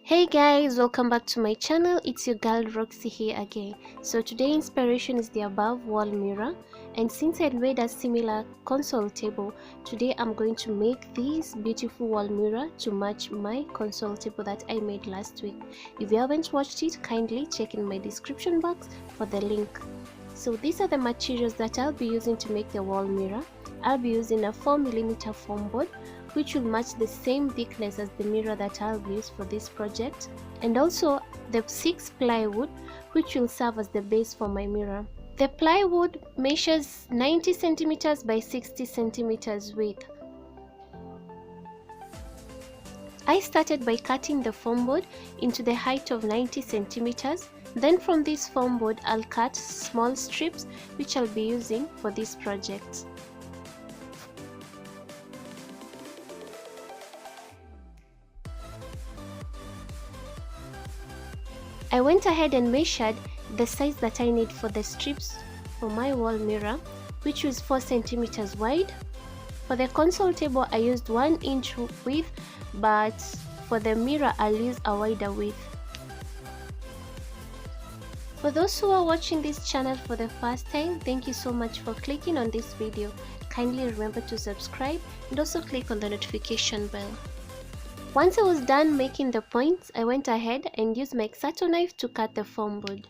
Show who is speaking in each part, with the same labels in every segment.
Speaker 1: Hey guys, welcome back to my channel. It's your girl Roxy here again. So today inspiration is the above wall mirror, and since I made a similar console table, today I'm going to make this beautiful wall mirror to match my console table that I made last week. If you haven't watched it, kindly check in my description box for the link. So these are the materials that I'll be using to make the wall mirror. I'll be using a 4mm foam board, which will match the same thickness as the mirror that I'll use for this project, and also the 6 plywood, which will serve as the base for my mirror. The plywood measures 90 centimeters by 60 centimeters width. I started by cutting the foam board into the height of 90 centimeters. Then from this foam board I'll cut small strips which I'll be using for this project. I went ahead and measured the size that I need for the strips for my wall mirror, which was 4 centimeters wide. For the console table I used 1 inch width, but for the mirror I'll use a wider width. For those who are watching this channel for the first time, thank you so much for clicking on this video. Kindly remember to subscribe and also click on the notification bell. Once I was done making the points, I went ahead and used my X-Acto knife to cut the foam board.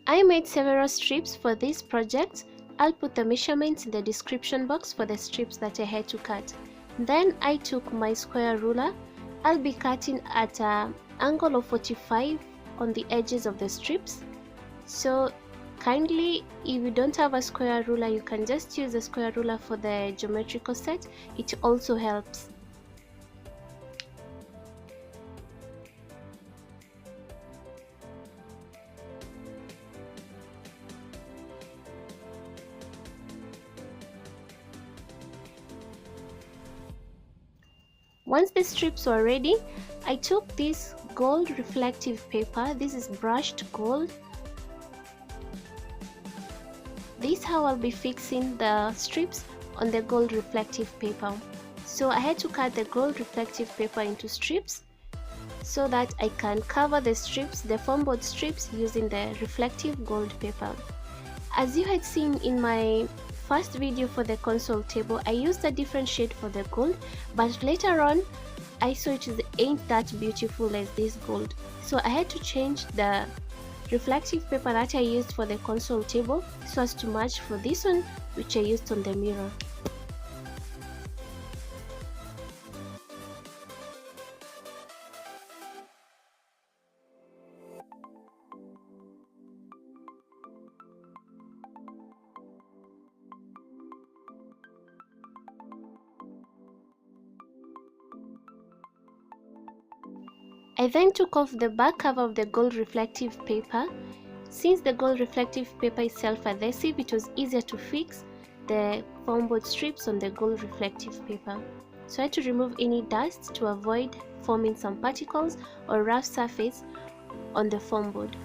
Speaker 1: I made several strips for this project. I'll put the measurements in the description box for the strips that I had to cut. Then I took my square ruler. I'll be cutting at an angle of 45 on the edges of the strips. So kindly, if you don't have a square ruler, you can just use a square ruler for the geometrical set. It also helps. Once the strips were ready, I took this gold reflective paper. This is brushed gold. This is how I'll be fixing the strips on the gold reflective paper. So I had to cut the gold reflective paper into strips so that I can cover the strips, the foam board strips, using the reflective gold paper. As you had seen in my first video for the console table, I used a different shade for the gold, but later on I saw it ain't that beautiful as this gold. So I had to change the reflective paper that I used for the console table so as to match for this one which I used on the mirror. I then took off the back cover of the gold reflective paper. Since the gold reflective paper is self-adhesive, it was easier to fix the foam board strips on the gold reflective paper. So I had to remove any dust to avoid forming some particles or rough surface on the foam board.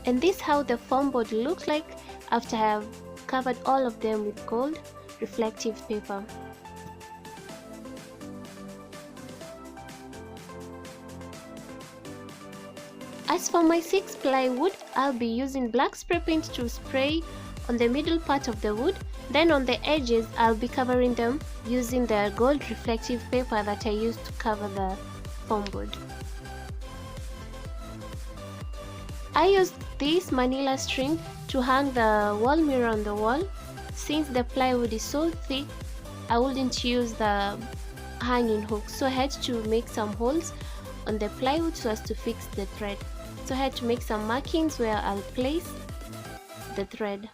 Speaker 1: And this is how the foam board looks like after I have covered all of them with gold reflective paper. As for my 6 plywood, I'll be using black spray paint to spray on the middle part of the wood. Then on the edges, I'll be covering them using the gold reflective paper that I used to cover the foam board. I used this manila string to hang the wall mirror on the wall. Since the plywood is so thick, I wouldn't use the hanging hook, so I had to make some holes on the plywood so as to fix the thread. So I had to make some markings where I'll place the thread.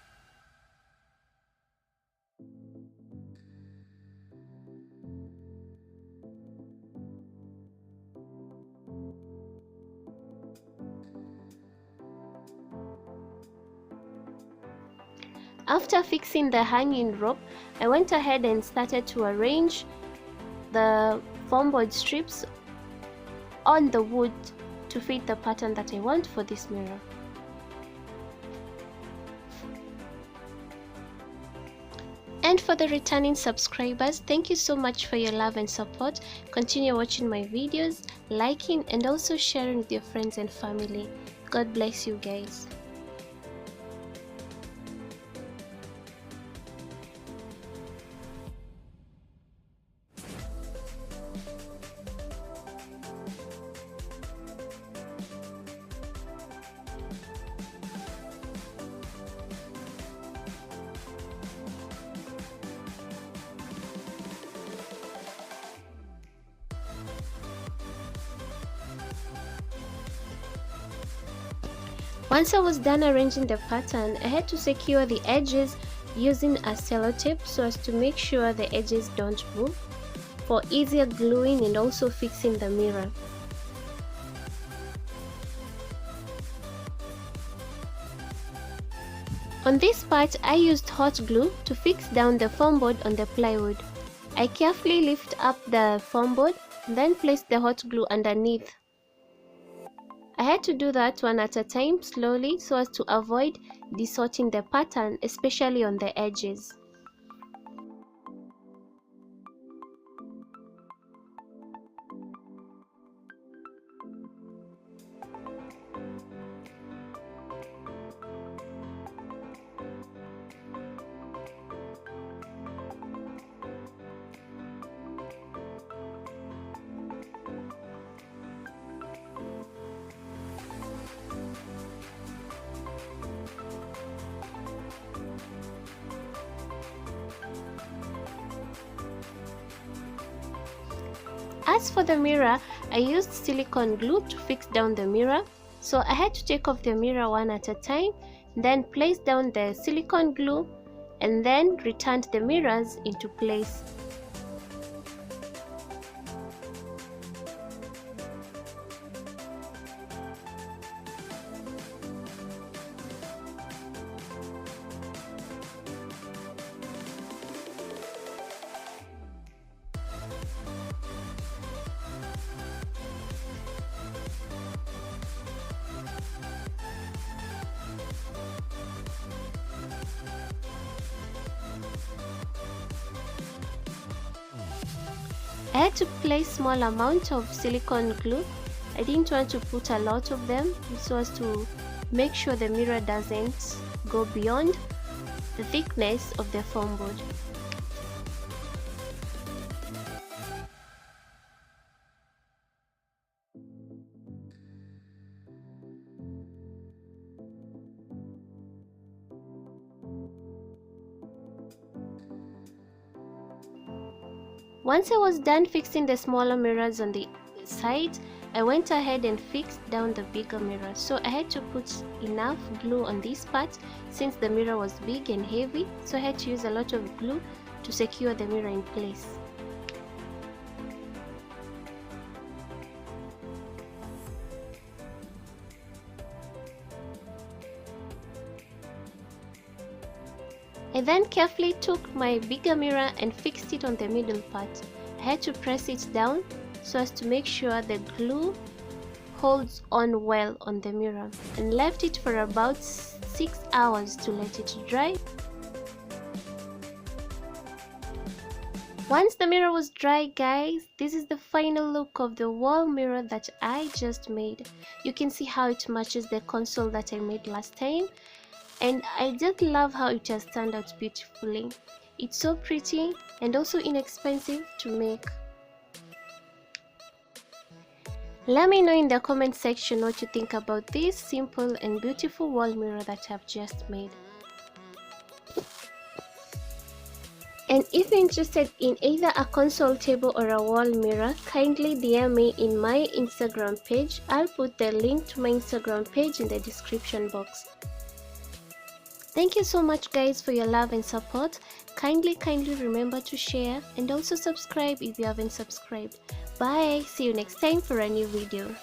Speaker 1: After fixing the hanging rope, I went ahead and started to arrange the foam board strips on the wood to fit the pattern that I want for this mirror. And for the returning subscribers, thank you so much for your love and support. Continue watching my videos, liking, and also sharing with your friends and family. God bless you guys. Once I was done arranging the pattern, I had to secure the edges using a sellotape so as to make sure the edges don't move for easier gluing and also fixing the mirror. On this part, I used hot glue to fix down the foam board on the plywood. I carefully lift up the foam board, then place the hot glue underneath. I had to do that one at a time slowly so as to avoid distorting the pattern, especially on the edges. As for the mirror, I used silicone glue to fix down the mirror, so I had to take off the mirror one at a time, then place down the silicone glue, and then returned the mirrors into place. I had to place small amount of silicone glue. I didn't want to put a lot of them so as to make sure the mirror doesn't go beyond the thickness of the foam board. Once I was done fixing the smaller mirrors on the sides, I went ahead and fixed down the bigger mirror. So I had to put enough glue on this part since the mirror was big and heavy, so I had to use a lot of glue to secure the mirror in place. I then carefully took my bigger mirror and fixed it on the middle part. I had to press it down so as to make sure the glue holds on well on the mirror, and left it for about 6 hours to let it dry. Once the mirror was dry, guys, this is the final look of the wall mirror that I just made. You can see how it matches the console that I made last time, and I just love how it has turned out beautifully. It's so pretty and also inexpensive to make. Let me know in the comment section what you think about this simple and beautiful wall mirror that I've just made. And if you're interested in either a console table or a wall mirror, kindly DM me in my Instagram page. I'll put the link to my Instagram page in the description box. Thank you so much guys for your love and support. Kindly remember to share and also subscribe if you haven't subscribed. Bye, see you next time for a new video.